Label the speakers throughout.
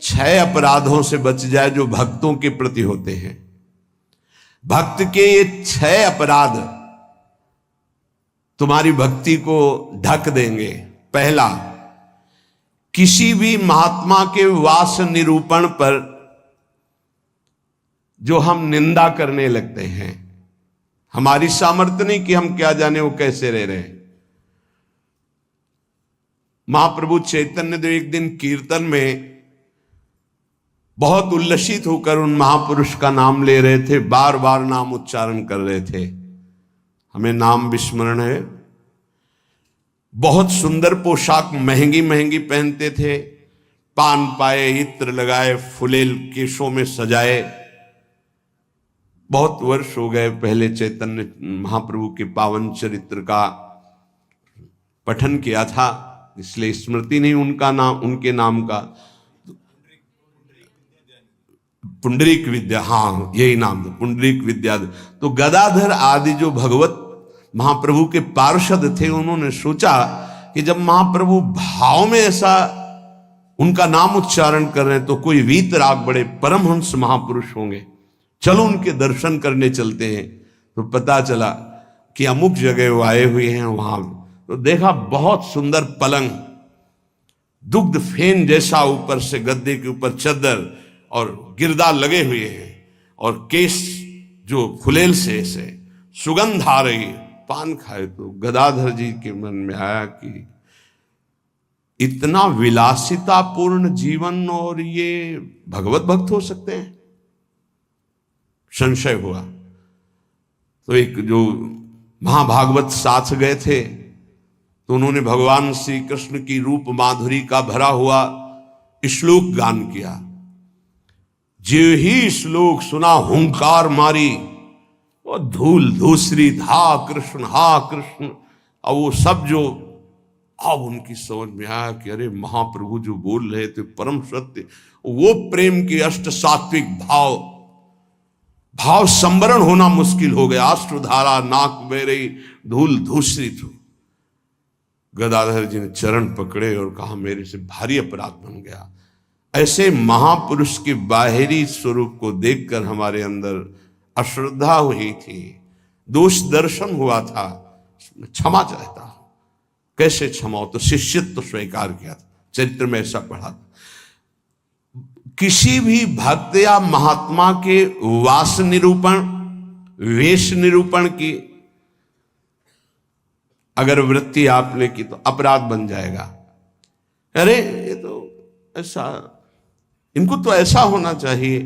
Speaker 1: 6 अपराधों से बच जाए जो भक्तों के प्रति होते हैं। भक्त के ये 6 अपराध तुम्हारी भक्ति को ढक देंगे। पहला, किसी भी महात्मा के वास निरूपण पर जो हम निंदा करने लगते हैं, हमारी सामर्थ्य नहीं कि हम क्या जाने वो कैसे रह रहे हैं। महाप्रभु चैतन्य देव एक दिन कीर्तन में बहुत उल्लसित होकर उन महापुरुष का नाम ले रहे थे, बार बार नाम उच्चारण कर रहे थे। हमें नाम विस्मरण है। बहुत सुंदर पोशाक महंगी महंगी पहनते थे, पान पाए, इत्र लगाए, फुलेल केशों में सजाए। बहुत वर्ष हो गए पहले चैतन्य महाप्रभु के पावन चरित्र का पठन किया था, इसलिए स्मृति नहीं उनका नाम, उनके नाम का। पुंडरीक विद्या, हाँ यही नाम था, पुंडरीक विद्या। तो गदाधर आदि जो भगवत महाप्रभु के पार्षद थे, उन्होंने सोचा कि जब महाप्रभु भाव में ऐसा उनका नाम उच्चारण कर रहे हैं तो कोई वीतराग बड़े परमहंस महापुरुष होंगे, चलो उनके दर्शन करने चलते हैं। तो पता चला कि अमुक जगह वो आए हुए हैं। वहां तो देखा बहुत सुंदर पलंग, दुग्ध फेन जैसा, ऊपर से गद्दे के ऊपर चद्दर और गिरदा लगे हुए हैं, और केस जो फुलेल से ऐसे सुगंध आ रही, पान खाए। तो गदाधर जी के मन में आया कि इतना विलासितापूर्ण जीवन और ये भगवत भक्त हो सकते हैं, संशय हुआ। तो एक जो महाभागवत साथ गए थे, तो उन्होंने भगवान श्री कृष्ण की रूप माधुरी का भरा हुआ श्लोक गान किया। जो ही श्लोक सुना हुंकार मारी, और धूल धूसरी, हा कृष्ण हा कृष्ण। और वो सब जो अब उनकी समझ में आया कि अरे महाप्रभु जो बोल रहे थे परम सत्य, वो प्रेम के अष्ट सात्विक भाव संवरण होना मुश्किल हो गया। अश्रुधारा नाक बह रही, धूल धूसरी थी। गदाधर जी ने चरण पकड़े और कहा मेरे से भारी अपराध बन गया। ऐसे महापुरुष के बाहरी स्वरूप को देखकर हमारे अंदर अश्रद्धा हुई थी, दोष दर्शन हुआ था, क्षमा चाहता हूं। कैसे क्षमा हो? तो शिष्यत्व स्वीकार किया था, चरित्र में ऐसा पढ़ा था। किसी भी भक्त या महात्मा के वास निरूपण, वेश निरूपण की अगर वृत्ति आपने की तो अपराध बन जाएगा। अरे ये तो ऐसा, इनको तो ऐसा होना चाहिए,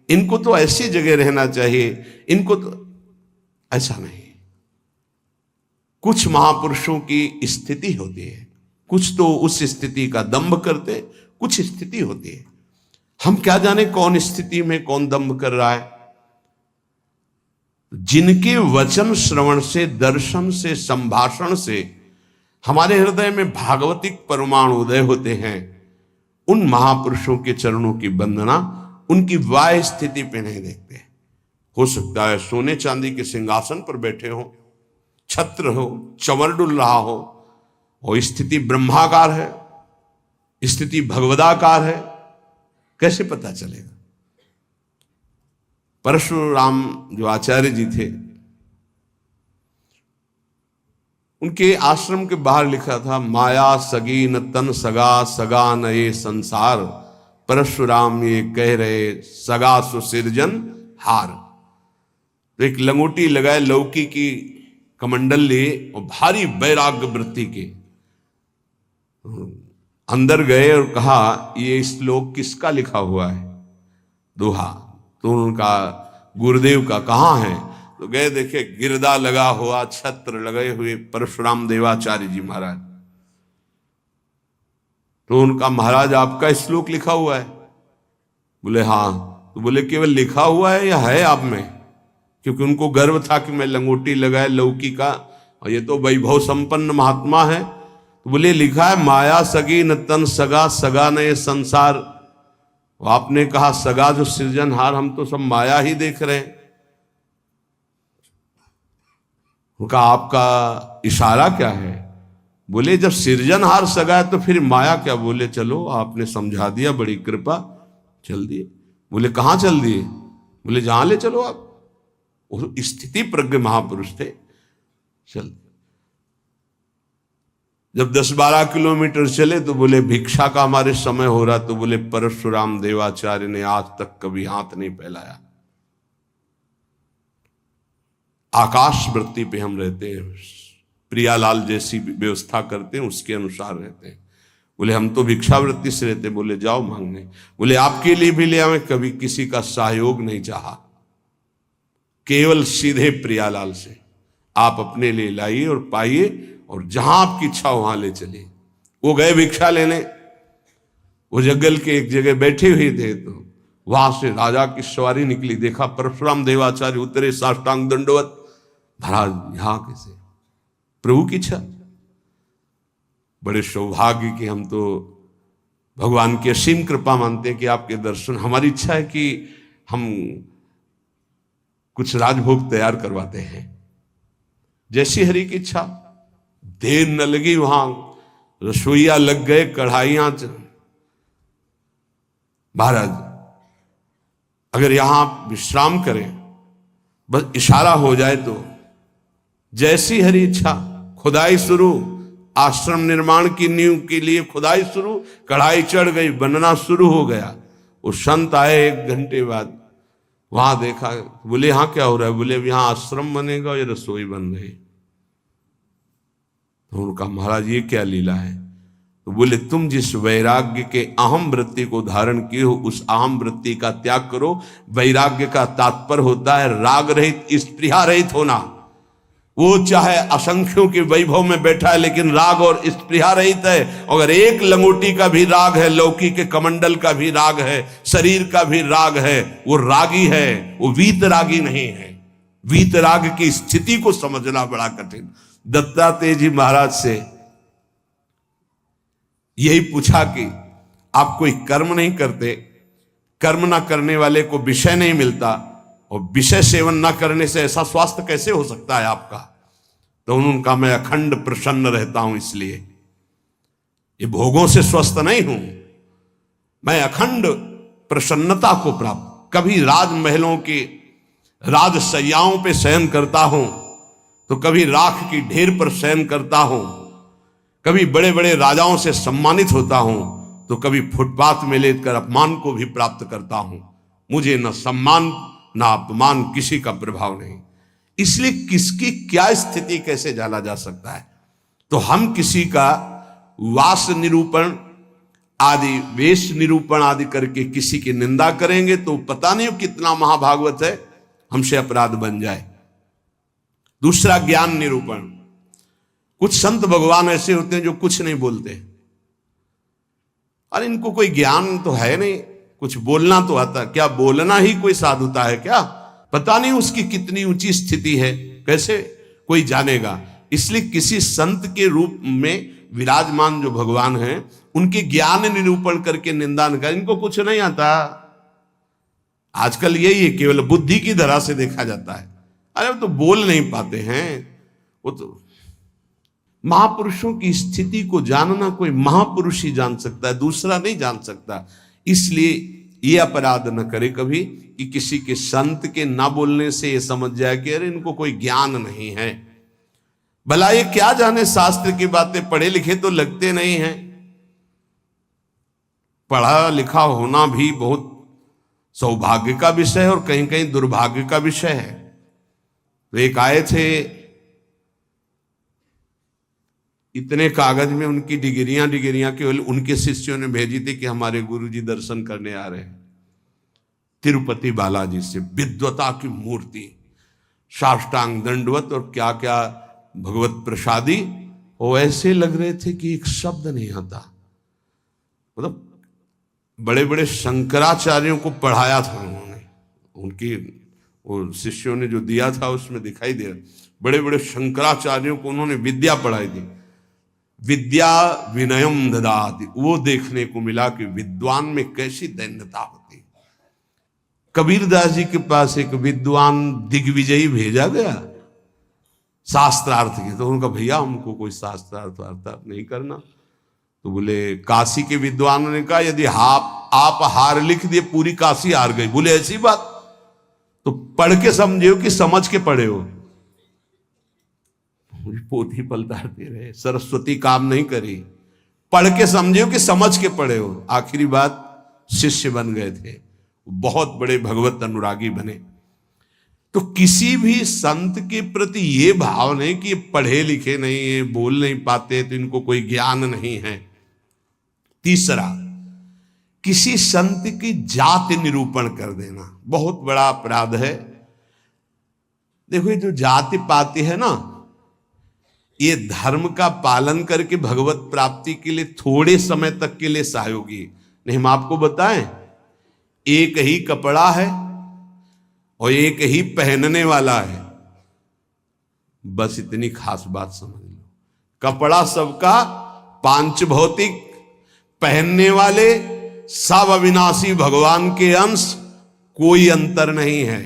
Speaker 1: इनको तो ऐसी जगह रहना चाहिए, इनको तो ऐसा नहीं। कुछ महापुरुषों की स्थिति होती है, कुछ तो उस स्थिति का दंभ करते, कुछ स्थिति होती है। हम क्या जाने कौन स्थिति में कौन दंभ कर रहा है। जिनके वचन श्रवण से, दर्शन से, संभाषण से हमारे हृदय में भागवतिक परमाणु उदय होते हैं, उन महापुरुषों के चरणों की वंदना उनकी वाह स्थिति पे नहीं देखते। हो सकता है सोने चांदी के सिंहासन पर बैठे हो, छत्र हो, चंवर डुल रहा हो, और स्थिति ब्रह्माकार है, स्थिति भगवदाकार है, कैसे पता चलेगा? परशुराम जो आचार्य जी थे, उनके आश्रम के बाहर लिखा था, माया सगी न तन सगा, सगा न ये संसार, परशुराम ये कह रहे सगा सुसिरजन हार। तो एक लंगोटी लगाए, लौकी की कमंडल लिए और भारी वैराग्य वृत्ति के अंदर गए और कहा ये श्लोक किसका लिखा हुआ है? दोहा। तो उनका गुरुदेव का कहाँ है? तो गए देखे गिरदा लगा हुआ, छत्र लगे हुए परशुराम देवाचार्य जी महाराज। तो उनका महाराज आपका श्लोक लिखा हुआ है? बोले हाँ। तो बोले केवल लिखा हुआ है या है आप में? क्योंकि उनको गर्व था कि मैं लंगोटी लगाए लौकी का, और ये तो वैभव संपन्न महात्मा है। तो बोले लिखा है माया सगी न तन सगा, सगा न ये संसार। आपने कहा सगा जो सृजनहार, हम तो सब माया ही देख रहे हैं। उनका आपका इशारा क्या है? बोले जब सृजनहार सगा है तो फिर माया क्या? बोले चलो आपने समझा दिया, बड़ी कृपा। चल दिए। बोले कहाँ चल दिए? बोले जहां ले चलो आप। वो स्थिति प्रज्ञ महापुरुष थे, चल। जब 10-12 किलोमीटर चले तो बोले भिक्षा का हमारे समय हो रहा। तो बोले परशुराम देवाचार्य ने आज तक कभी हाथ नहीं फैलाया। आकाश वृत्ति पे हम रहते हैं, प्रियालाल जैसी व्यवस्था करते हैं उसके अनुसार रहते हैं। बोले हम तो भिक्षावृत्ति से रहते। बोले जाओ मांगने। बोले आपके लिए भी ले आवे, कभी किसी का सहयोग नहीं चाहा, केवल सीधे प्रियालाल से आप अपने लिए लाइए और पाइए, और जहां आपकी इच्छा वहां ले चलिए। वो गए भिक्षा लेने, वो जंगल के एक जगह बैठे हुए थे, तो वहां से राजा की सवारी निकली। देखा परशुराम देवाचार्य उतरे, साष्टांग दंडवत। महाराज यहां कैसे? प्रभु की इच्छा। बड़े सौभाग्य कि हम तो भगवान की असीम कृपा मानते हैं कि आपके दर्शन। हमारी इच्छा है कि हम कुछ राजभोग तैयार करवाते हैं, जैसी हरि की इच्छा। देर न लगी, वहां रसोईया लग गए, कढ़ाइयां। महाराज अगर यहां आप विश्राम करें, बस इशारा हो जाए तो जैसी हरि इच्छा। खुदाई शुरू, आश्रम निर्माण की नींव के लिए खुदाई शुरू, कढ़ाई चढ़ गई, बनना शुरू हो गया। वो संत आए 1 घंटे बाद, वहां देखा। बोले यहां क्या हो रहा है? बोले यहां आश्रम बनेगा और ये रसोई बन रही। तो उनका महाराज ये क्या लीला है? तो बोले तुम जिस वैराग्य के अहम वृत्ति को धारण किए हो, उस अहम वृत्ति का त्याग करो। वैराग्य का तात्पर्य होता है राग रहित, स्पृहा रहित होना। वो चाहे असंख्यों के वैभव में बैठा है, लेकिन राग और स्पृहा रहित है। अगर एक लंगोटी का भी राग है, लौकी के कमंडल का भी राग है, शरीर का भी राग है, वो रागी है, वो वीतरागी नहीं है। वीतराग की स्थिति को समझना बड़ा कठिन। दत्तात्रेय जी महाराज से यही पूछा कि आप कोई कर्म नहीं करते, कर्म ना करने वाले को विषय नहीं मिलता, और विषय सेवन ना करने से ऐसा स्वास्थ्य कैसे हो सकता है आपका? तो उन्होंने कहा मैं अखंड प्रसन्न रहता हूं, इसलिए ये भोगों से स्वस्थ नहीं हूं, मैं अखंड प्रसन्नता को प्राप्त। कभी राजमहलों की राजसैयाओं पे शयन करता हूं, तो कभी राख की ढेर पर शयन करता हूं, कभी बड़े बड़े राजाओं से सम्मानित होता हूं, तो कभी फुटपाथ में लेकर अपमान को भी प्राप्त करता हूं। मुझे न सम्मान ना अपमान, किसी का प्रभाव नहीं। इसलिए किसकी क्या स्थिति कैसे जाना जा सकता है? तो हम किसी का वास निरूपण आदि, वेश निरूपण आदि करके किसी की निंदा करेंगे तो पता नहीं कितना महाभागवत है, हमसे अपराध बन जाए। दूसरा ज्ञान निरूपण। कुछ संत भगवान ऐसे होते हैं जो कुछ नहीं बोलते। अरे इनको कोई ज्ञान तो है नहीं, कुछ बोलना तो आता, क्या बोलना ही कोई साधुता है क्या? पता नहीं उसकी कितनी ऊंची स्थिति है, कैसे कोई जानेगा? इसलिए किसी संत के रूप में विराजमान जो भगवान हैं, उनके ज्ञान निरूपण करके निंदा न कर। इनको कुछ नहीं आता। आजकल यही है, केवल बुद्धि की धरा से देखा जाता है। अरे वो तो बोल नहीं पाते हैं। वो तो महापुरुषों की स्थिति को जानना कोई महापुरुष ही जान सकता है, दूसरा नहीं जान सकता। इसलिए ये अपराध न करे कभी कि किसी के संत के ना बोलने से ये समझ जाए कि अरे इनको कोई ज्ञान नहीं है। भला ये क्या जाने शास्त्र की बातें, पढ़े लिखे तो लगते नहीं हैं। पढ़ा लिखा होना भी बहुत सौभाग्य का विषय है और कहीं कहीं दुर्भाग्य का विषय है। तो एक आए थे, इतने कागज में उनकी डिग्रियां केवल उनके शिष्यों ने भेजी थी कि हमारे गुरुजी दर्शन करने आ रहे हैं तिरुपति बालाजी से। विद्वता की मूर्ति, साष्टांग दंडवत और क्या क्या भगवत प्रसादी। वो ऐसे लग रहे थे कि एक शब्द नहीं आता। मतलब बड़े बड़े शंकराचार्यों को पढ़ाया था उन्होंने, उनकी वो शिष्यों ने जो दिया था उसमें दिखाई दे रहा। बड़े बड़े शंकराचार्यों को उन्होंने विद्या पढ़ाई थी। विद्या विनयम ददाति, वो देखने को मिला कि विद्वान में कैसी दैन्यता होती। कबीरदास जी के पास एक विद्वान दिग्विजयी भेजा गया शास्त्रार्थ के। तो उनका भैया हमको कोई शास्त्रार्थ वार्ता नहीं करना। तो बोले काशी के विद्वानों ने कहा यदि आप हार लिख दिए, पूरी काशी हार गई। बोले ऐसी बात? तो पढ़ के समझे कि समझ के पढ़े हो? पोथी पलटाते रहे, सरस्वती काम नहीं करी। पढ़ के समझे हो कि समझ के पढ़े हो? आखिरी बात शिष्य बन गए थे, बहुत बड़े भगवत अनुरागी बने। तो किसी भी संत के प्रति ये भाव नहीं कि ये पढ़े लिखे नहीं है, बोल नहीं पाते, तो इनको कोई ज्ञान नहीं है। तीसरा, किसी संत की जाति निरूपण कर देना बहुत बड़ा अपराध है। देखो ये जो जाति पाति है ना, ये धर्म का पालन करके भगवत प्राप्ति के लिए थोड़े समय तक के लिए सहयोगी नहीं। हम आपको बताएं, एक ही कपड़ा है और एक ही पहनने वाला है, बस इतनी खास बात समझ लो। कपड़ा सबका पांच भौतिक, पहनने वाले सब अविनाशी भगवान के अंश, कोई अंतर नहीं है।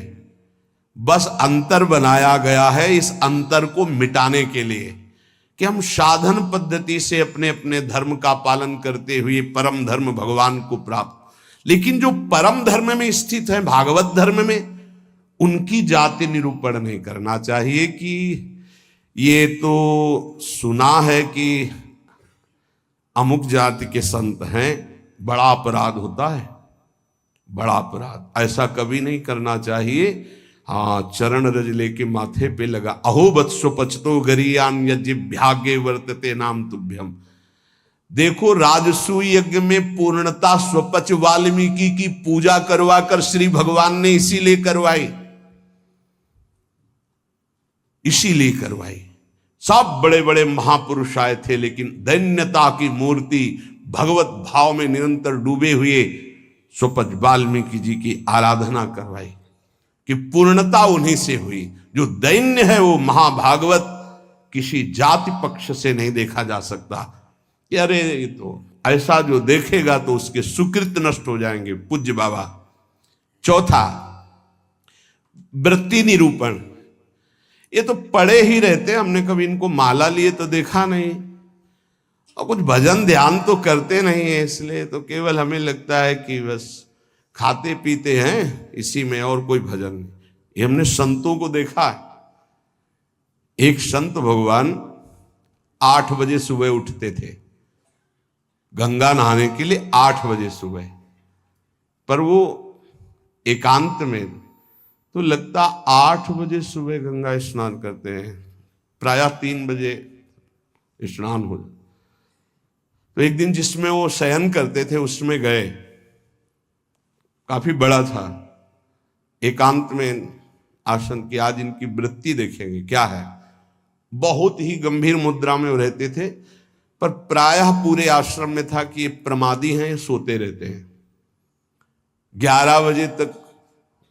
Speaker 1: बस अंतर बनाया गया है इस अंतर को मिटाने के लिए कि हम साधन पद्धति से अपने अपने धर्म का पालन करते हुए परम धर्म भगवान को प्राप्त। लेकिन जो परम धर्म में स्थित है, भागवत धर्म में, उनकी जाति निरूपण नहीं करना चाहिए कि ये तो सुना है कि अमुक जाति के संत हैं। बड़ा अपराध होता है, बड़ा अपराध। ऐसा कभी नहीं करना चाहिए। हाँ, चरण रज लेके माथे पे लगा, अहो वत्सो पचतो गरीयान यज्ञाग्ये वर्तते नाम तुभ्यम। देखो राजसूय यज्ञ में पूर्णता स्वपच वाल्मीकि की पूजा करवा कर श्री भगवान ने इसीलिए करवाई, इसीलिए करवाई। सब बड़े बड़े महापुरुष आए थे, लेकिन दैन्यता की मूर्ति भगवत भाव में निरंतर डूबे हुए स्वपच वाल्मीकि जी की आराधना करवाई कि पूर्णता उन्हीं से हुई। जो दैन्य है वो महाभागवत किसी जाति पक्ष से नहीं देखा जा सकता कि अरे ये तो ऐसा, जो देखेगा तो उसके सुकृत नष्ट हो जाएंगे। पूज्य बाबा। चौथा, वृत्ति निरूपण। ये तो पढ़े ही रहते, हमने कभी इनको माला लिए तो देखा नहीं, और कुछ भजन ध्यान तो करते नहीं है, इसलिए तो केवल हमें लगता है कि बस खाते पीते हैं इसी में, और कोई भजन नहीं। ये हमने संतों को देखा है। एक संत भगवान 8 बजे सुबह उठते थे गंगा नहाने के लिए, 8 बजे सुबह। पर वो एकांत में, तो लगता 8 बजे सुबह गंगा स्नान करते हैं, प्रायः 3 बजे स्नान हो। तो एक दिन जिसमें वो शयन करते थे उसमें गए, काफी बड़ा था, एकांत में आसन की। आज इनकी वृत्ति देखेंगे क्या है। बहुत ही गंभीर मुद्रा में वो रहते थे, पर प्रायः पूरे आश्रम में था कि ये प्रमादी हैं, ये सोते रहते हैं। 11 बजे तक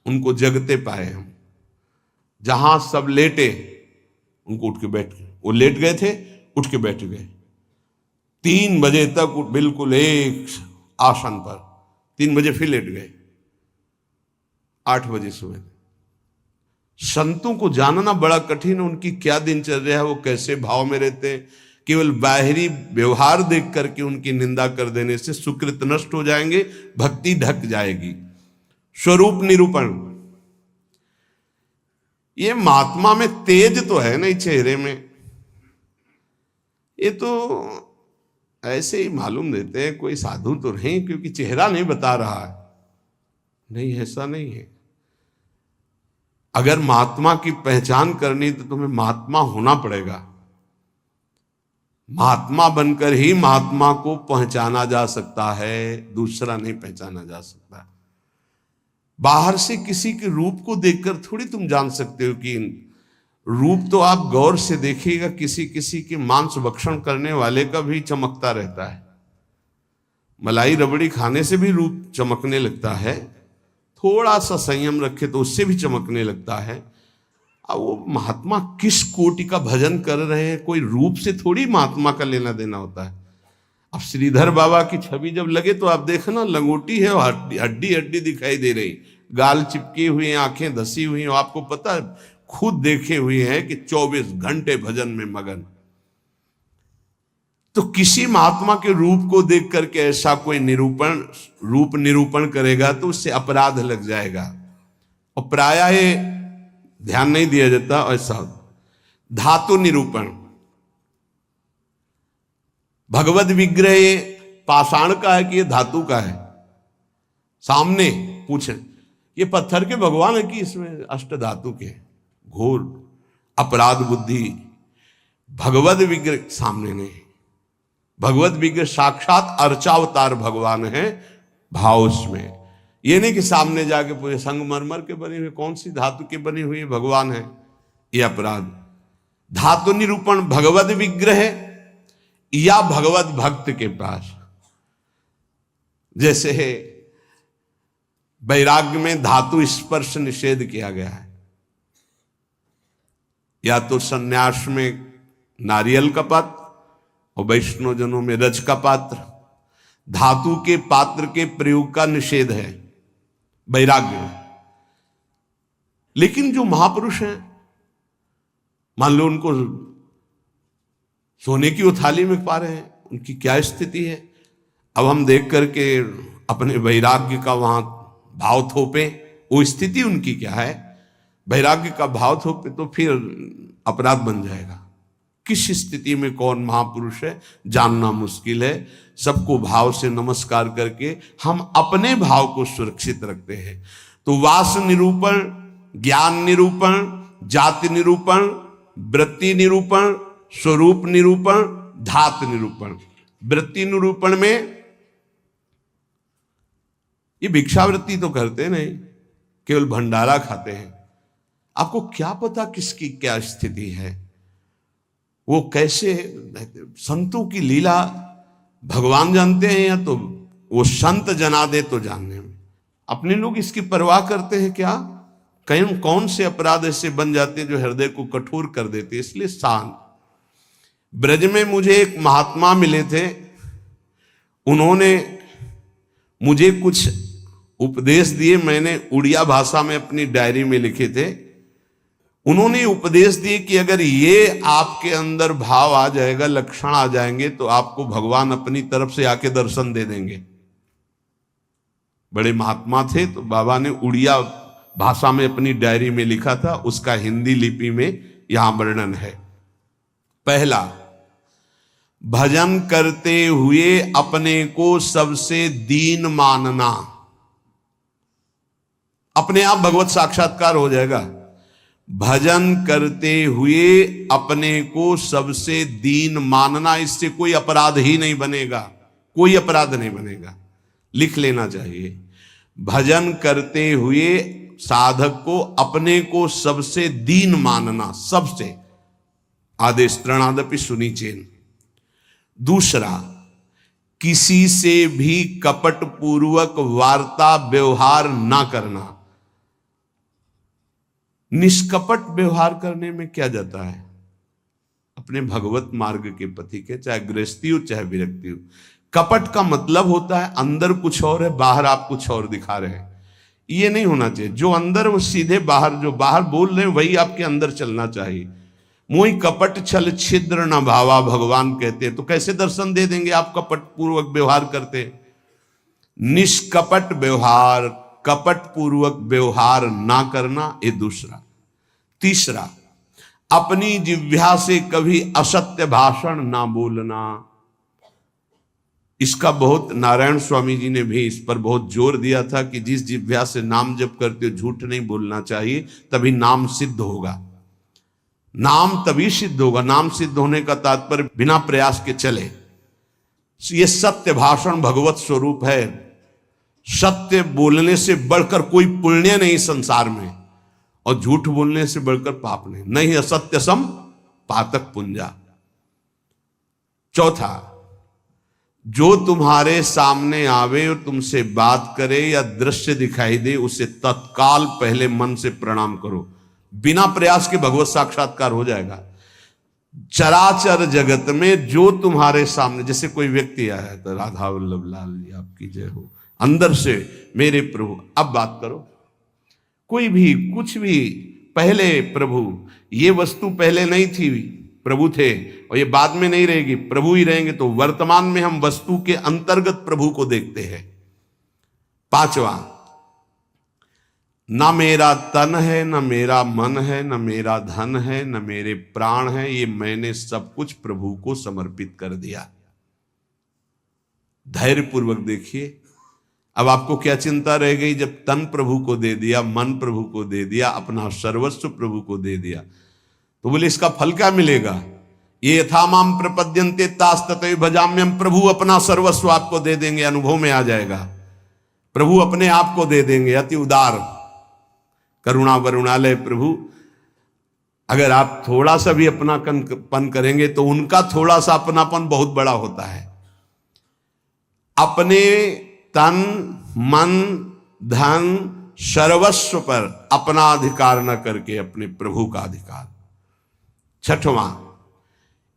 Speaker 1: उनको जगते पाए हम। जहां सब लेटे उनको उठ के बैठ गए, वो लेट गए थे, उठ के बैठ गए। 3 बजे तक बिल्कुल एक आसन पर, 3 बजे फिर लेट गए, 8 बजे सुबह। संतों को जानना बड़ा कठिन है, उनकी क्या दिनचर्या है, वो कैसे भाव में रहते हैं। केवल बाहरी व्यवहार देख करके उनकी निंदा कर देने से सुकृत नष्ट हो जाएंगे, भक्ति ढक जाएगी। स्वरूप निरूपण। ये महात्मा में तेज तो है नहीं चेहरे में, ये तो ऐसे ही मालूम देते हैं कोई साधु तो नहीं, क्योंकि चेहरा नहीं बता रहा है। नहीं, ऐसा नहीं है। अगर महात्मा की पहचान करनी तो तुम्हें महात्मा होना पड़ेगा। महात्मा बनकर ही महात्मा को पहचाना जा सकता है, दूसरा नहीं पहचाना जा सकता। बाहर से किसी के रूप को देखकर थोड़ी तुम जान सकते हो कि रूप तो आप गौर से देखिएगा, किसी किसी के मांस भक्षण करने वाले का भी चमकता रहता है। मलाई रबड़ी खाने से भी रूप चमकने लगता है, थोड़ा सा संयम रखे तो उससे भी चमकने लगता है। अब वो महात्मा किस कोटि का भजन कर रहे हैं, कोई रूप से थोड़ी महात्मा का लेना देना होता है। अब श्रीधर बाबा की छवि जब लगे तो आप देखना, लंगोटी है, हड्डी हड्डी दिखाई दे रही, गाल चिपकी हुई, आंखें धसी हुई। आपको पता है, खुद देखे हुए हैं कि 24 घंटे भजन में मगन। तो किसी महात्मा के रूप को देख करके ऐसा कोई रूप निरूपण करेगा तो उससे अपराध लग जाएगा। और प्रायः ये ध्यान नहीं दिया जाता ऐसा। धातु निरूपण, भगवत विग्रह पाषाण का है कि ये धातु का है, सामने पूछे ये पत्थर के भगवान है कि इसमें अष्ट धातु के। घोर अपराध बुद्धि। भगवत विग्रह सामने नहीं, भगवत विग्रह साक्षात अर्चावतार भगवान है भाव उसमें। ये नहीं कि सामने जाके पूछे संगमरमर के बने हुए कौन सी धातु के बनी हुई भगवान है, ये अपराध। धातु निरूपण भगवत विग्रह या भगवत भक्त के पास, जैसे वैराग्य में धातु स्पर्श निषेध किया गया है, या तो सन्यास में नारियल का पात्र और वैष्णव जनों में रज का पात्र। धातु के पात्र के प्रयोग का निषेध है वैराग्य में। लेकिन जो महापुरुष हैं, मान लो उनको सोने की थाली में पा रहे हैं, उनकी क्या स्थिति है। अब हम देख करके अपने वैराग्य का वहां भाव थोपे, वो स्थिति उनकी क्या है। वैराग्य का भाव थोपे तो फिर अपराध बन जाएगा। किस स्थिति में कौन महापुरुष है जानना मुश्किल है। सबको भाव से नमस्कार करके हम अपने भाव को सुरक्षित रखते हैं। तो वास निरूपण, ज्ञान निरूपण, जाति निरूपण, वृत्ति निरूपण, स्वरूप निरूपण, धात निरूपण। वृत्ति निरूपण में ये भिक्षावृत्ति तो करते नहीं, केवल भंडारा खाते हैं। आपको क्या पता किसकी क्या स्थिति है, वो कैसे। संतों की लीला भगवान जानते हैं, या तो वो संत जना दे तो जानने में। अपने लोग इसकी परवाह करते हैं क्या। कहीं कौन से अपराध ऐसे बन जाते हैं जो हृदय को कठोर कर देते हैं। इसलिए शांत। ब्रज में मुझे एक महात्मा मिले थे, उन्होंने मुझे कुछ उपदेश दिए। मैंने उड़िया भाषा में अपनी डायरी में लिखे थे। उन्होंने उपदेश दिए कि अगर ये आपके अंदर भाव आ जाएगा, लक्षण आ जाएंगे, तो आपको भगवान अपनी तरफ से आके दर्शन दे देंगे। बड़े महात्मा थे, तो बाबा ने उड़िया भाषा में अपनी डायरी में लिखा था, उसका हिंदी लिपि में यहां वर्णन है। पहला, भजन करते हुए अपने को सबसे दीन मानना। अपने आप भगवत साक्षात्कार हो जाएगा। भजन करते हुए अपने को सबसे दीन मानना, इससे कोई अपराध ही नहीं बनेगा, कोई अपराध नहीं बनेगा। लिख लेना चाहिए। भजन करते हुए साधक को अपने को सबसे दीन मानना, सबसे। आदेश त्रणादपि सुनिचेन। दूसरा, किसी से भी कपट पूर्वक वार्ता व्यवहार ना करना। निष्कपट व्यवहार करने में क्या जाता है। अपने भगवत मार्ग के पथी के, चाहे गृहस्थी हो चाहे विरक्ति हो। कपट का मतलब होता है अंदर कुछ और है, बाहर आप कुछ और दिखा रहे हैं। ये नहीं होना चाहिए। जो अंदर वो सीधे बाहर, जो बाहर बोल रहे हैं वही आपके अंदर चलना चाहिए। मोहि कपट छल छिद्र न भावा, भगवान कहते हैं। तो कैसे दर्शन दे देंगे आप कपट पूर्वक व्यवहार करते। निष्कपट व्यवहार, कपट पूर्वक व्यवहार ना करना, ये दूसरा। तीसरा, अपनी जिह्वा से कभी असत्य भाषण ना बोलना। इसका बहुत नारायण स्वामी जी ने भी इस पर बहुत जोर दिया था कि जिस जिह्वा से नाम जप करते हो झूठ नहीं बोलना चाहिए, तभी नाम सिद्ध होगा। नाम तभी सिद्ध होगा। नाम सिद्ध होने का तात्पर्य बिना प्रयास के चले। ये सत्य भाषण भगवत स्वरूप है। सत्य बोलने से बढ़कर कोई पुण्य नहीं संसार में, और झूठ बोलने से बढ़कर पाप नहीं। नहीं असत्य सम पातक पुंजा। चौथा, जो तुम्हारे सामने आवे और तुमसे बात करे या दृश्य दिखाई दे, उसे तत्काल पहले मन से प्रणाम करो। बिना प्रयास के भगवत साक्षात्कार हो जाएगा। चराचर जगत में जो तुम्हारे सामने, जैसे कोई व्यक्ति आया है तो राधा वल्लभ लाल जी आपकी जय हो, अंदर से मेरे प्रभु अब बात करो। कोई भी कुछ भी, पहले प्रभु ये वस्तु पहले नहीं थी, प्रभु थे और ये बाद में नहीं रहेगी, प्रभु ही रहेंगे। तो वर्तमान में हम वस्तु के अंतर्गत प्रभु को देखते हैं। पांचवा, ना मेरा तन है, न मेरा मन है, न मेरा धन है, न मेरे प्राण है, ये मैंने सब कुछ प्रभु को समर्पित कर दिया। धैर्यपूर्वक देखिए। अब आपको क्या चिंता रह गई? जब तन प्रभु को दे दिया, मन प्रभु को दे दिया, अपना सर्वस्व प्रभु को दे दिया, तो बोले इसका फल क्या मिलेगा? ये यथा माम प्रपद्यन्ते तास तथैव भजाम्यहम्। प्रभु अपना सर्वस्व आपको दे देंगे, अनुभव में आ जाएगा। प्रभु अपने आप को दे देंगे। अति उदार, करुणा वरुणालय प्रभु। अगर आप थोड़ा सा भी अपनापन करेंगे तो उनका थोड़ा सा अपनापन बहुत बड़ा होता है। अपने तन मन धन सर्वस्व पर अपना अधिकार न करके अपने प्रभु का अधिकार। छठवां,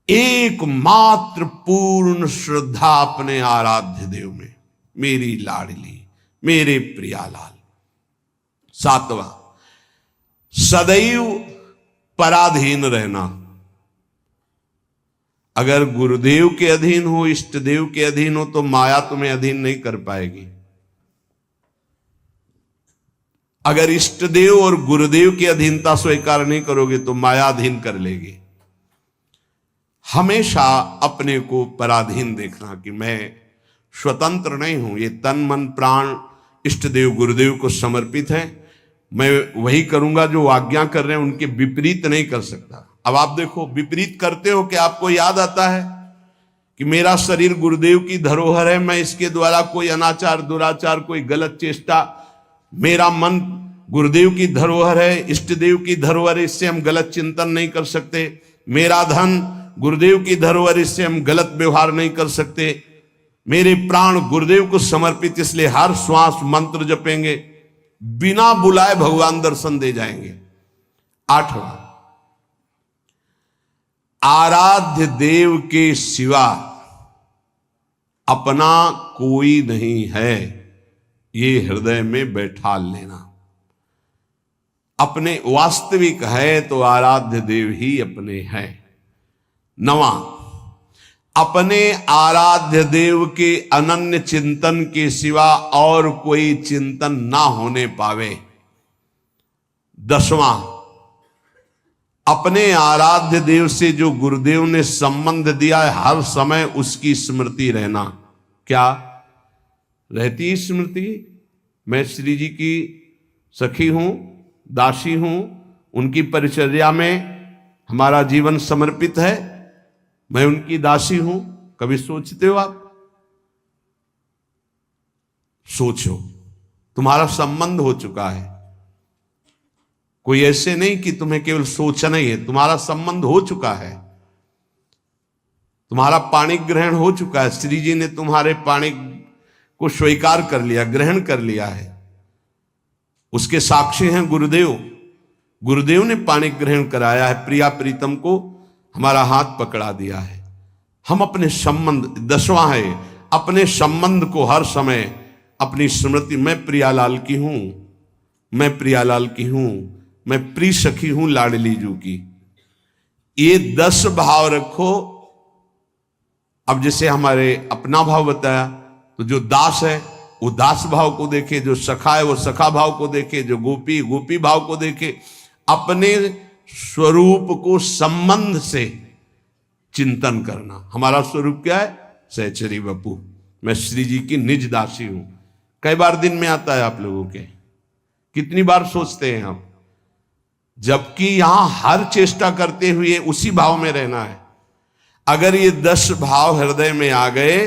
Speaker 1: एकमात्र पूर्ण श्रद्धा अपने आराध्य देव में, मेरी लाडली, मेरे प्रियालाल। सातवां, सदैव पराधीन रहना। अगर गुरुदेव के अधीन हो, इष्ट देव के अधीन हो, तो माया तुम्हें अधीन नहीं कर पाएगी। अगर इष्ट देव और गुरुदेव की अधीनता स्वीकार नहीं करोगे तो माया अधीन कर लेगी। हमेशा अपने को पराधीन देखना कि मैं स्वतंत्र नहीं हूं, ये तन मन प्राण इष्ट देव गुरुदेव को समर्पित है, मैं वही करूंगा जो आज्ञा कर रहे हैं, उनके विपरीत नहीं कर सकता। अब आप देखो, विपरीत करते हो कि आपको याद आता है कि मेरा शरीर गुरुदेव की धरोहर है, मैं इसके द्वारा कोई अनाचार दुराचार कोई गलत चेष्टा, मेरा मन गुरुदेव की धरोहर है, इष्ट देव की धरोहर है, इससे हम गलत चिंतन नहीं कर सकते। मेरा धन गुरुदेव की धरोहर, इससे हम गलत व्यवहार नहीं कर सकते। मेरे प्राण गुरुदेव को समर्पित, इसलिए हर श्वास मंत्र जपेंगे, बिना बुलाए भगवान दर्शन दे जाएंगे। आठवां, आराध्य देव के सिवा अपना कोई नहीं है, ये हृदय में बैठा लेना। अपने वास्तविक है तो आराध्य देव ही अपने हैं। नवां, अपने आराध्य देव के अनन्य चिंतन के सिवा और कोई चिंतन ना होने पावे। दसवां, अपने आराध्य देव से जो गुरुदेव ने संबंध दिया है, हर समय उसकी स्मृति रहना। क्या रहती स्मृति? मैं श्री जी की सखी हूं, दासी हूं, उनकी परिचर्या में हमारा जीवन समर्पित है, मैं उनकी दासी हूं। कभी सोचते हो आप? सोचो, तुम्हारा संबंध हो चुका है। कोई ऐसे नहीं कि तुम्हें केवल सोचना ही है, तुम्हारा संबंध हो चुका है, तुम्हारा पाणी ग्रहण हो चुका है। श्री जी ने तुम्हारे पाणी को स्वीकार कर लिया, ग्रहण कर लिया है। उसके साक्षी हैं गुरुदेव। गुरुदेव ने पाणी ग्रहण कराया है, प्रिया प्रीतम को हमारा हाथ पकड़ा दिया है। हम अपने संबंध, दसवां है, अपने संबंध को हर समय अपनी स्मृति, मैं प्रियालाल की हूं, मैं प्रियालाल की हूं, मैं प्रिय सखी हूं लाडली जू की। ये 10 भाव रखो। अब जैसे हमारे अपना भाव बताया, तो जो दास है वो दास भाव को देखे, जो सखा है वो सखा भाव को देखे, जो गोपी गोपी भाव को देखे। अपने स्वरूप को संबंध से चिंतन करना। हमारा स्वरूप क्या है? सहचरी बपू, मैं श्री जी की निज दासी हूं। कई बार दिन में आता है आप लोगों के? कितनी बार सोचते हैं आप? जबकि यहां हर चेष्टा करते हुए उसी भाव में रहना है। अगर ये 10 भाव हृदय में आ गए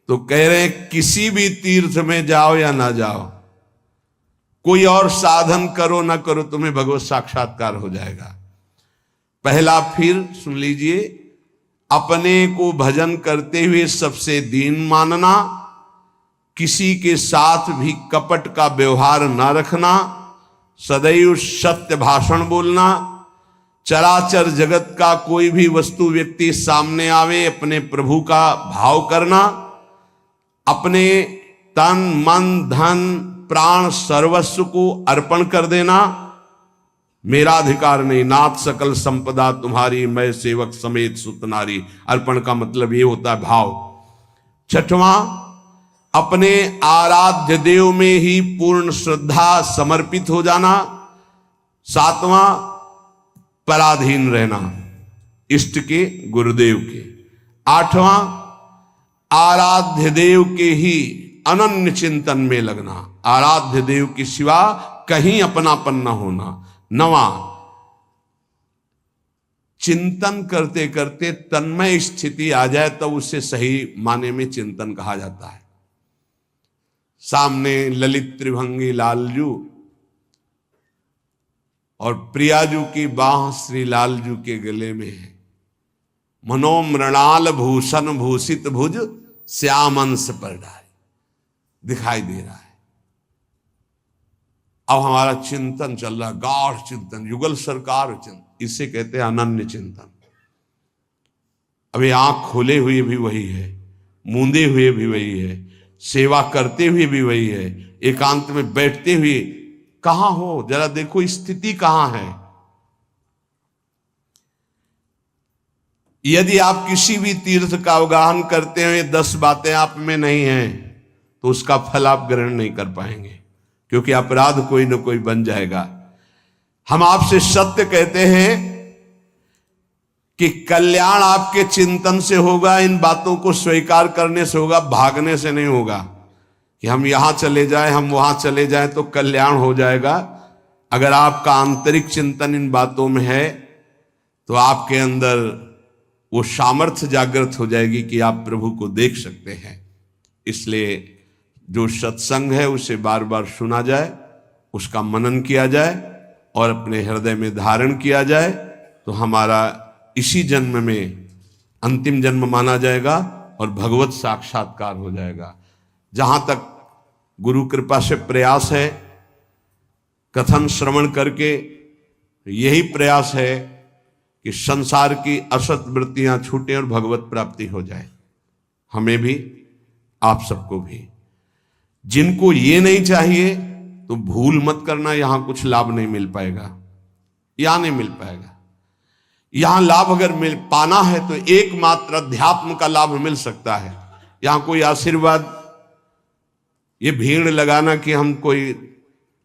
Speaker 1: तो कह रहे हैं किसी भी तीर्थ में जाओ या ना जाओ, कोई और साधन करो ना करो, तुम्हें भगवत साक्षात्कार हो जाएगा। पहला फिर सुन लीजिए, अपने को भजन करते हुए सबसे दीन मानना, किसी के साथ भी कपट का व्यवहार ना रखना, सदैव सत्य भाषण बोलना, चराचर जगत का कोई भी वस्तु व्यक्ति सामने आवे अपने प्रभु का भाव करना, अपने तन मन धन प्राण सर्वस्व को अर्पण कर देना, मेरा अधिकार नहीं, नाथ सकल संपदा तुम्हारी, मैं सेवक समेत सुत नारी। अर्पण का मतलब ये होता है भाव। छठवां, अपने आराध्य देव में ही पूर्ण श्रद्धा समर्पित हो जाना। सातवां, पराधीन रहना इष्ट के, गुरुदेव के। आठवां, आराध्य देव के ही अनन्य चिंतन में लगना, आराध्य देव के सिवा कहीं अपनापन न होना। नवां, चिंतन करते करते तन्मय स्थिति आ जाए तो उसे सही माने में चिंतन कहा जाता है। सामने ललित त्रिभंगी लालजू और प्रियाजू की बाह श्री लालजू के गले में है। मनोमृणाल भूषण भूषित भुज श्यामंश पर डाली दिखाई दे रहा है। अब हमारा चिंतन चल रहा है, गाढ़ चिंतन, युगल सरकार चिंतन, इसे कहते हैं अनन्य चिंतन। अभी आंख खोले हुए भी वही है, मूंदे हुए भी वही है, सेवा करते हुए भी वही है, एकांत में बैठते हुए कहां हो, जरा देखो स्थिति कहां है। यदि आप किसी भी तीर्थ का अवगाहन करते हुए 10 बातें आप में नहीं हैं तो उसका फल आप ग्रहण नहीं कर पाएंगे, क्योंकि अपराध कोई न कोई बन जाएगा। हम आपसे सत्य कहते हैं कि कल्याण आपके चिंतन से होगा, इन बातों को स्वीकार करने से होगा, भागने से नहीं होगा कि हम यहां चले जाएं, हम वहां चले जाएं तो कल्याण हो जाएगा। अगर आपका आंतरिक चिंतन इन बातों में है तो आपके अंदर वो सामर्थ्य जागृत हो जाएगी कि आप प्रभु को देख सकते हैं। इसलिए जो सत्संग है उसे बार बार सुना जाए, उसका मनन किया जाए और अपने हृदय में धारण किया जाए, तो हमारा इसी जन्म में अंतिम जन्म माना जाएगा और भगवत साक्षात्कार हो जाएगा। जहां तक गुरु कृपा से प्रयास है, कथन श्रवण करके यही प्रयास है कि संसार की असत वृत्तियां छूटें और भगवत प्राप्ति हो जाए, हमें भी आप सबको भी। जिनको ये नहीं चाहिए तो भूल मत करना, यहां कुछ लाभ नहीं मिल पाएगा, यहां नहीं मिल पाएगा। यहां लाभ अगर मिल पाना है तो एकमात्र अध्यात्म का लाभ मिल सकता है। यहां कोई आशीर्वाद, ये भीड़ लगाना कि हम कोई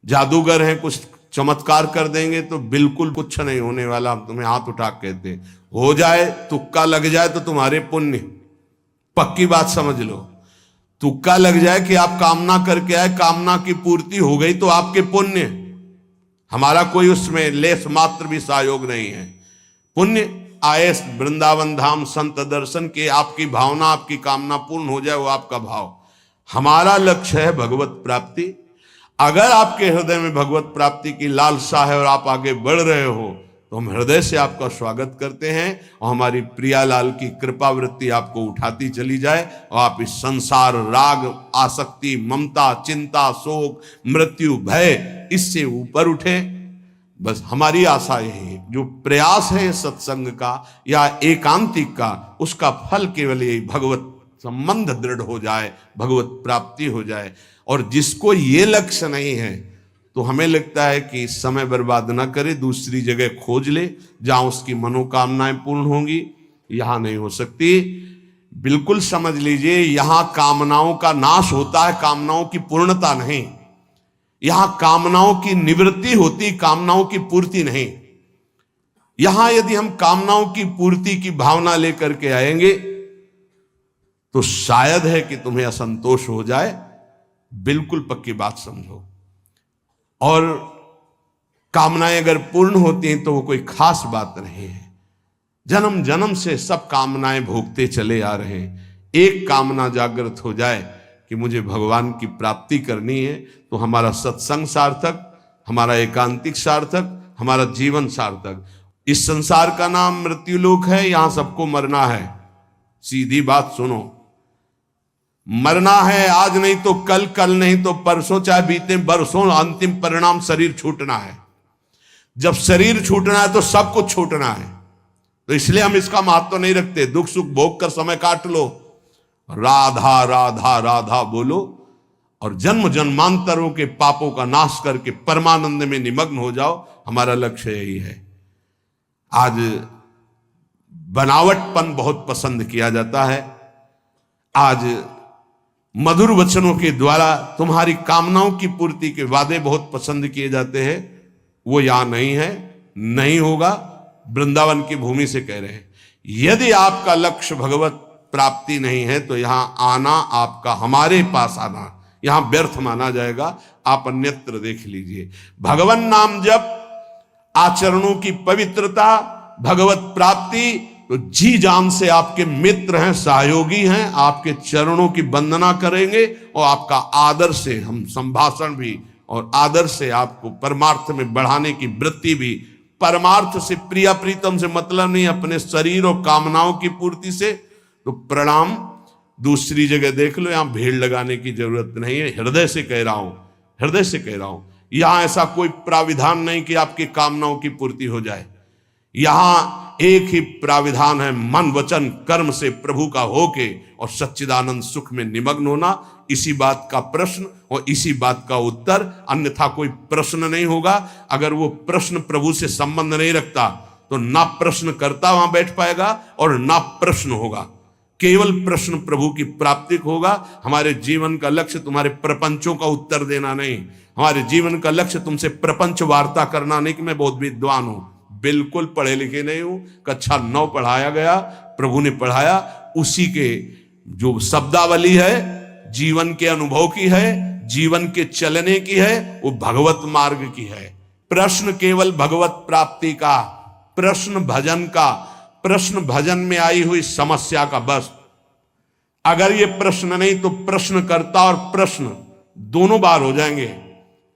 Speaker 1: जादूगर हैं, कुछ चमत्कार कर देंगे, तो बिल्कुल कुछ नहीं होने वाला। हम तुम्हें हाथ उठा कहते हैं, हो जाए, तुक्का लग जाए तो तुम्हारे पुण्य, पक्की बात समझ लो। तुक्का लग जाए कि आप कामना करके आए, कामना की पूर्ति हो गई तो आपके पुण्य, हमारा कोई उसमें लेस मात्र भी सहयोग नहीं है। पुण्य आए वृंदावन धाम संत दर्शन के, आपकी भावना, आपकी कामना पूर्ण हो जाए, वो आपका भाव। हमारा लक्ष्य है भगवत प्राप्ति। अगर आपके हृदय में भगवत प्राप्ति की लालसा है और आप आगे बढ़ रहे हो तो हम हृदय से आपका स्वागत करते हैं और हमारी प्रियालाल की कृपा वृत्ति आपको उठाती चली जाए और आप इस संसार, राग, आसक्ति, ममता, चिंता, शोक, मृत्यु, भय, इससे ऊपर उठे। बस हमारी आशा यही है। जो प्रयास है सत्संग का या एकांतिक का, उसका फल केवल यही, भगवत संबंध दृढ़ हो जाए, भगवत प्राप्ति हो जाए। और जिसको ये लक्ष्य नहीं है तो हमें लगता है कि समय बर्बाद ना करे, दूसरी जगह खोज ले जहां उसकी मनोकामनाएं पूर्ण होंगी। यहां नहीं हो सकती। बिल्कुल समझ लीजिए, यहां कामनाओं का नाश होता है, कामनाओं की पूर्णता नहीं। यहां कामनाओं की निवृत्ति होती, कामनाओं की पूर्ति नहीं। यहां यदि हम कामनाओं की पूर्ति की भावना लेकर के आएंगे तो शायद है कि तुम्हें असंतोष हो जाए। बिल्कुल पक्की बात समझो। और कामनाएं अगर पूर्ण होती हैं तो वो कोई खास बात नहीं है। जन्म जन्म से सब कामनाएं भोगते चले आ रहे हैं। एक कामना जागृत हो जाए कि मुझे भगवान की प्राप्ति करनी है, तो हमारा सत्संग सार्थक, हमारा एकांतिक सार्थक, हमारा जीवन सार्थक। इस संसार का नाम मृत्युलोक है, यहां सबको मरना है। सीधी बात सुनो, मरना है, आज नहीं तो कल, कल नहीं तो परसों, चाहे बीते बरसों, अंतिम परिणाम शरीर छूटना है। जब शरीर छूटना है तो सब कुछ छूटना है। तो इसलिए हम इसका महत्व नहीं रखते। दुख सुख भोग कर समय काट लो, राधा राधा राधा बोलो और जन्म जन्मांतरों के पापों का नाश करके परमानंद में निमग्न हो जाओ। हमारा लक्ष्य यही है। आज बनावटपन बहुत पसंद किया जाता है। आज मधुर वचनों के द्वारा तुम्हारी कामनाओं की पूर्ति के वादे बहुत पसंद किए जाते हैं। वो यहां नहीं है, नहीं होगा। वृंदावन की भूमि से कह रहे हैं, यदि आपका लक्ष्य भगवत प्राप्ति नहीं है तो यहां आना, आपका हमारे पास आना यहां व्यर्थ माना जाएगा। आप अन्यत्र देख लीजिए। भगवान नाम जप, आचरणों की पवित्रता, भगवत प्राप्ति, तो जी जान से आपके मित्र हैं, सहयोगी हैं, आपके चरणों की वंदना करेंगे और आपका आदर से हम संभाषण भी और आदर से आपको परमार्थ में बढ़ाने की वृत्ति भी। परमार्थ से प्रिया प्रीतम से मतलब नहीं, अपने शरीर और कामनाओं की पूर्ति से। तो प्रणाम, दूसरी जगह देख लो, यहां भीड़ लगाने की जरूरत नहीं है। हृदय से कह रहा हूं, हृदय से कह रहा हूं। यहां ऐसा कोई प्राविधान नहीं कि आपकी कामनाओं की पूर्ति हो जाए। यहां एक ही प्राविधान है, मन वचन कर्म से प्रभु का होके और सच्चिदानंद सुख में निमग्न होना। इसी बात का प्रश्न और इसी बात का उत्तर, अन्यथा कोई प्रश्न नहीं होगा। अगर वो प्रश्न प्रभु से संबंध नहीं रखता तो ना प्रश्न करता वहां बैठ पाएगा और ना प्रश्न होगा। केवल प्रश्न प्रभु की प्राप्ति होगा। हमारे जीवन का लक्ष्य तुम्हारे प्रपंचों का उत्तर देना नहीं। हमारे जीवन का लक्ष्य तुमसे प्रपंच वार्ता करना नहीं कि मैं बहुत विद्वान हूं। बिल्कुल पढ़े लिखे नहीं हूं। कक्षा 9 पढ़ाया गया, प्रभु ने पढ़ाया, उसी के जो शब्दावली है, जीवन के अनुभव की है, जीवन के चलने की है, वो भगवत मार्ग की है। प्रश्न केवल भगवत प्राप्ति का, प्रश्न भजन का, प्रश्न भजन में आई हुई समस्या का। बस अगर ये प्रश्न नहीं तो प्रश्नकर्ता और प्रश्न दोनों बार हो जाएंगे।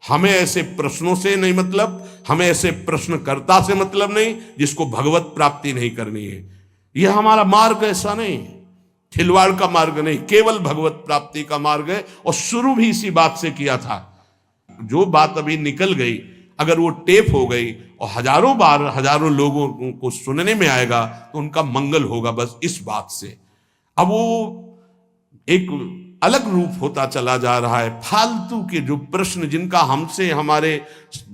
Speaker 1: हमें ऐसे प्रश्नों से नहीं मतलब, हमें ऐसे प्रश्नकर्ता से मतलब नहीं जिसको भगवत प्राप्ति नहीं करनी है। यह हमारा मार्ग ऐसा नहीं, खिलवाड़ का मार्ग नहीं, केवल भगवत प्राप्ति का मार्ग है। और शुरू भी इसी बात से किया था। जो बात अभी निकल गई, अगर वो टेप हो गई और हजारों बार हजारों लोगों को सुनने में आएगा तो उनका मंगल होगा, बस इस बात से। अब वो एक अलग रूप होता चला जा रहा है। फालतू के जो प्रश्न जिनका हमसे, हमारे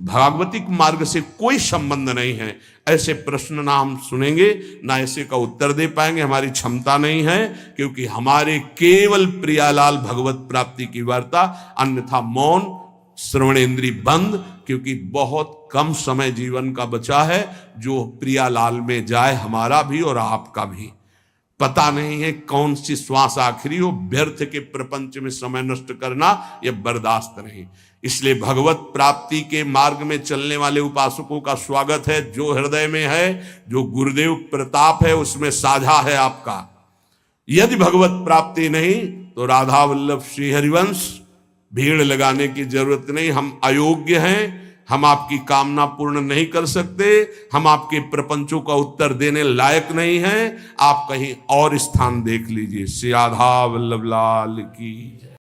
Speaker 1: भागवतिक मार्ग से कोई संबंध नहीं है, ऐसे प्रश्न ना हम सुनेंगे, ना ऐसे का उत्तर दे पाएंगे। हमारी क्षमता नहीं है, क्योंकि हमारे केवल प्रियालाल भगवत प्राप्ति की वार्ता, अन्यथा मौन, श्रवणेन्द्रिय बंद। क्योंकि बहुत कम समय जीवन का बचा है जो प्रियालाल में जाए, हमारा भी और आपका भी। पता नहीं है कौन सी श्वास आखिरी हो। व्यर्थ के प्रपंच में समय नष्ट करना यह बर्दाश्त नहीं। इसलिए भगवत प्राप्ति के मार्ग में चलने वाले उपासकों का स्वागत है। जो हृदय में है, जो गुरुदेव प्रताप है, उसमें साझा है आपका। यदि भगवत प्राप्ति नहीं तो राधा वल्लभ श्री हरिवंश, भीड़ लगाने की जरूरत नहीं। हम अयोग्य हैं, हम आपकी कामना पूर्ण नहीं कर सकते, हम आपके प्रपंचों का उत्तर देने लायक नहीं हैं। आप कहीं और स्थान देख लीजिए। श्री राधा वल्लभ लाल की।